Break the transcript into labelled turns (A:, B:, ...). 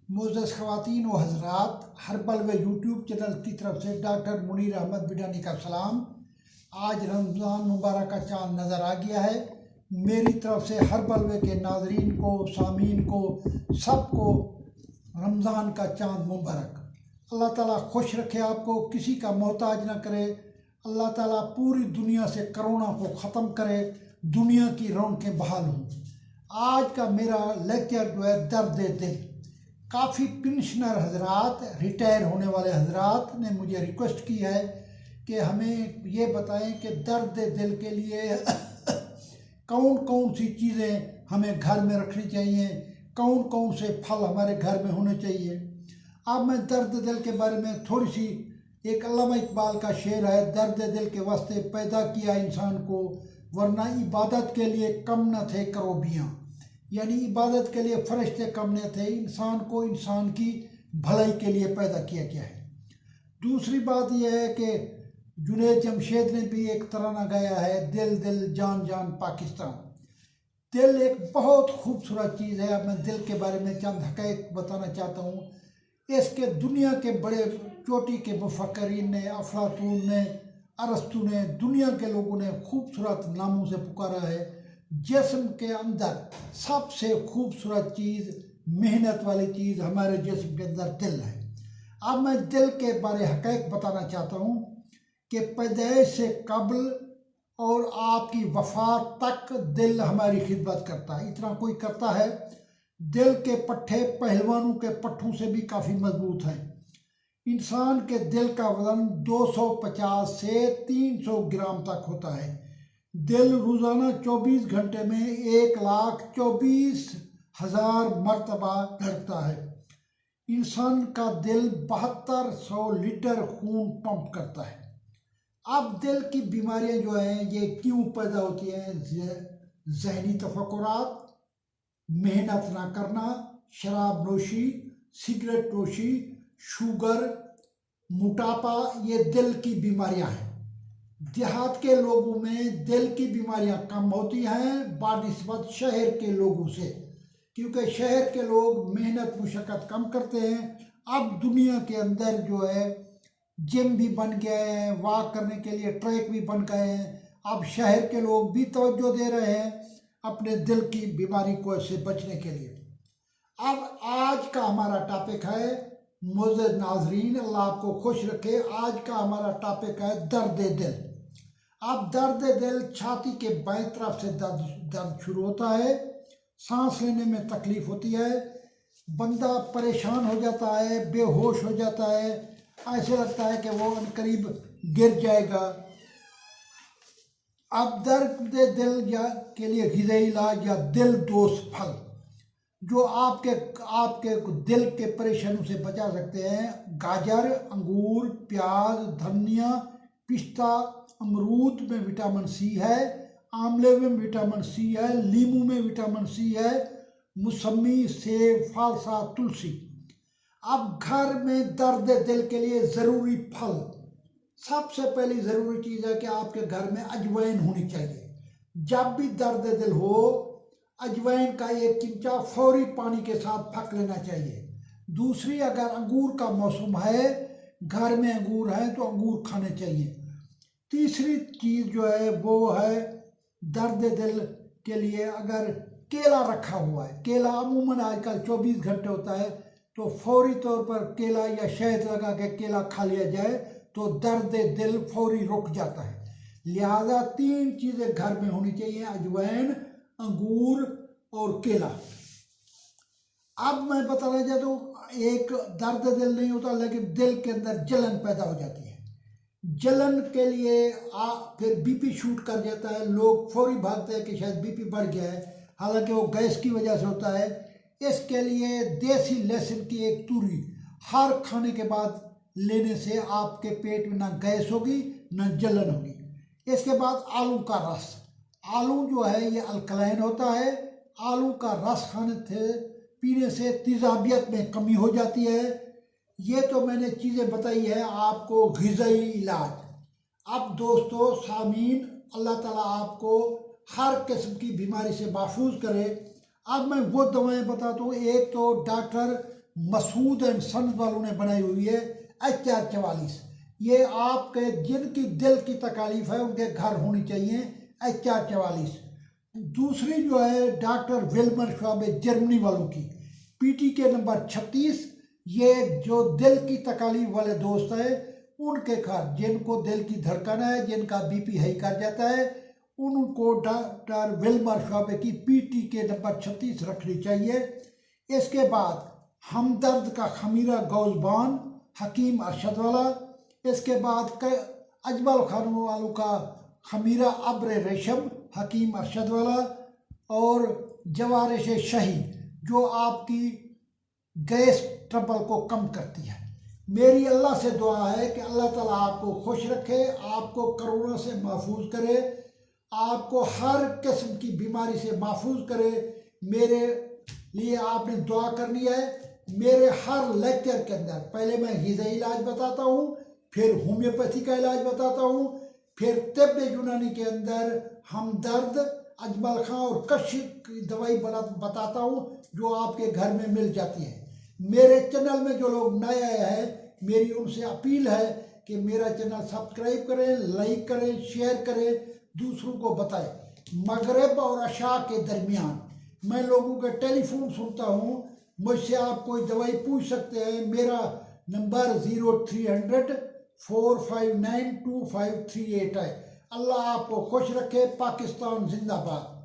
A: मोअज़्ज़ज़ ख़वातीन व हज़रात, हर्बल व यूट्यूब चैनल की तरफ से डॉक्टर मुनीर अहमद बिडानी का सलाम। आज रमज़ान मुबारक का चाँद नज़र आ गया है। मेरी तरफ से हर्बल व के नाज़रीन को, सामीन को, सबको रमज़ान का चाँद मुबारक। अल्लाह ताला खुश रखे आपको, किसी का मोहताज ना करे। अल्लाह ताला पूरी दुनिया से कोरोना को ख़त्म करे, दुनिया की रौनकें बहाल हों। आज का मेरा लेक्चर जो है दर्द दिल। काफ़ी पेंशनर हजरात, रिटायर होने वाले हजरात ने मुझे रिक्वेस्ट की है कि हमें ये बताएं कि दर्द दिल के लिए कौन कौन सी चीज़ें हमें घर में रखनी चाहिए, कौन कौन से फल हमारे घर में होने चाहिए। अब मैं दर्द दिल के बारे में थोड़ी सी, एक अल्लामा इकबाल का शेर है, दर्द दिल के वास्ते पैदा किया इंसान को, वरना इबादत के लिए कम न थे करोबियाँ। यानी इबादत के लिए फरिश्ते कम न थे, इंसान को इंसान की भलाई के लिए पैदा किया गया है। दूसरी बात यह है कि जुनैद जमशेद ने भी एक तराना गाया है, दिल दिल जान जान पाकिस्तान। दिल एक बहुत खूबसूरत चीज़ है। अब मैं दिल के बारे में चंद हक़ाइक़ बताना चाहता हूँ। इसके दुनिया के बड़े चोटी के मुफक्किरीन ने, अफलातून ने, अरस्तू ने, दुनिया के लोगों ने खूबसूरत नामों से पुकारा है। जिस्म के अंदर सबसे खूबसूरत चीज़, मेहनत वाली चीज़ हमारे जिस्म के अंदर दिल है। अब मैं दिल के बारे हक़ाइक़ बताना चाहता हूँ कि पैदाइश से कबल और आपकी वफ़ात तक दिल हमारी खिदमत करता है। इतना कोई करता है। दिल के पट्ठे पहलवानों के पट्ठों से भी काफ़ी मजबूत हैं। इंसान के दिल का वज़न 250 से 300 ग्राम तक होता है। दिल रोज़ाना 24 घंटे में 1,24,000 मरतबा धड़कता है। इंसान का दिल 7200 लीटर खून पंप करता है। अब दिल की बीमारियां जो हैं ये क्यों पैदा होती हैं? ज़हनी तफक्कुरात, मेहनत ना करना, शराब नोशी, सिगरेट नोशी, शुगर, मोटापा, ये दिल की बीमारियां हैं। देहात के लोगों में दिल की बीमारियां कम होती हैं बानिस्बत शहर के लोगों से, क्योंकि शहर के लोग मेहनत मुशक्क़त कम करते हैं। अब दुनिया के अंदर जो है जिम भी बन गए हैं, वॉक करने के लिए ट्रैक भी बन गए हैं। अब शहर के लोग भी तवज्जो दे रहे हैं अपने दिल की बीमारी को से बचने के लिए। अब आज का हमारा टॉपिक है, मुअज़्ज़ज़ नाज़रीन, अल्लाह आपको खुश रखे। आज का हमारा टॉपिक है दर्द दिल। अब दर्द दिल छाती के बाएं तरफ से दर्द शुरू होता है। सांस लेने में तकलीफ होती है, बंदा परेशान हो जाता है, बेहोश हो जाता है, ऐसे लगता है कि वो करीब गिर जाएगा। अब दर्द दिल के लिए ग़िज़ाई इलाज या दिल दोस्त फल जो आपके दिल के परेशानियों से बचा सकते हैं: गाजर, अंगूर, प्याज, धनिया, पिस्ता। अमरूद में विटामिन सी है, आंवले में विटामिन सी है, नींबू में विटामिन सी है, मौसमी, सेब, फालसा, तुलसी। अब घर में दर्द दिल के लिए ज़रूरी फल, सबसे पहली ज़रूरी चीज़ है कि आपके घर में अजवाइन होनी चाहिए। जब भी दर्द दिल हो, अजवाइन का 1 चमचा फौरी पानी के साथ फक लेना चाहिए। दूसरी, अगर अंगूर का मौसम है, घर में अंगूर है तो अंगूर खाने चाहिए। तीसरी चीज़ जो है वो है दर्द दिल के लिए, अगर केला रखा हुआ है, केला अमूमन आजकल 24 घंटे होता है, तो फौरी तौर पर केला या शहद लगा के केला खा लिया जाए तो दर्द दिल फौरी रुक जाता है। लिहाजा 3 चीज़ें घर में होनी चाहिए: अजवाइन, अंगूर और केला। अब मैं बताना चाहता हूँ, एक दर्द दिल नहीं होता लेकिन दिल के अंदर जलन पैदा हो जाती है। जलन के लिए फिर बीपी शूट कर जाता है, लोग फौरी भागते हैं कि शायद बीपी बढ़ गया है, हालांकि वो गैस की वजह से होता है। इसके लिए देसी लहसुन की एक तुरी हर खाने के बाद लेने से आपके पेट में ना गैस होगी ना जलन होगी। इसके बाद आलू का रस, आलू जो है ये अल्कलाइन होता है। आलू का रस पीने से तेज़ाबियत में कमी हो जाती है। ये तो मैंने चीज़ें बताई है आपको ग़िज़ाई इलाज। अब दोस्तों सामीन, अल्लाह ताला आपको हर किस्म की बीमारी से महफूज करे। अब मैं वो दवाएं बताता हूँ। एक तो डॉक्टर मसूद एंड सन्स वालों ने बनाई हुई है HR44। ये आपके जिनकी दिल की तकलीफ है उनके घर होनी चाहिए HR44। दूसरी जो है डॉक्टर विल्मर श्वाबे जर्मनी वालों की PTK नंबर 36। ये जो दिल की तकलीफ वाले दोस्त है उनके घर, जिनको दिल की धड़कन है, जिनका BP हाई कर जाता है, उनको डॉक्टर विल्मर श्वाबे की PTK नंबर 36 रखनी चाहिए। इसके बाद हमदर्द का खमीरा गौजबान हकीम अरशद वाला। इसके बाद अजमल खान वालों का खमीरा अब्र रेशम हकीम अरशद वाला। और जवारिश शही जो आपकी गैस ट्रबल को कम करती है। मेरी अल्लाह से दुआ है कि अल्लाह ताला आपको खुश रखे, आपको कोरोना से महफूज करे, आपको हर किस्म की बीमारी से महफूज करे। मेरे लिए आपने दुआ करनी है। मेरे हर लेक्चर के अंदर पहले मैं ग़िज़ाई इलाज बताता हूँ, फिर होम्योपैथी का इलाज बताता हूँ, फिर तिब्ब यूनानी के अंदर हमदर्द, अजमल खां और कशिफ की दवाई बताता हूँ जो आपके घर में मिल जाती है। मेरे चैनल में जो लोग नए आए हैं, मेरी उनसे अपील है कि मेरा चैनल सब्सक्राइब करें, लाइक करें, शेयर करें, दूसरों को बताएं। मगरिब और अशा के दरमियान मैं लोगों के टेलीफोन सुनता हूँ, मुझसे आप कोई दवाई पूछ सकते हैं। मेरा नंबर 0300 459 2538 है। अल्लाह आपको खुश रखे। पाकिस्तान जिंदाबाद।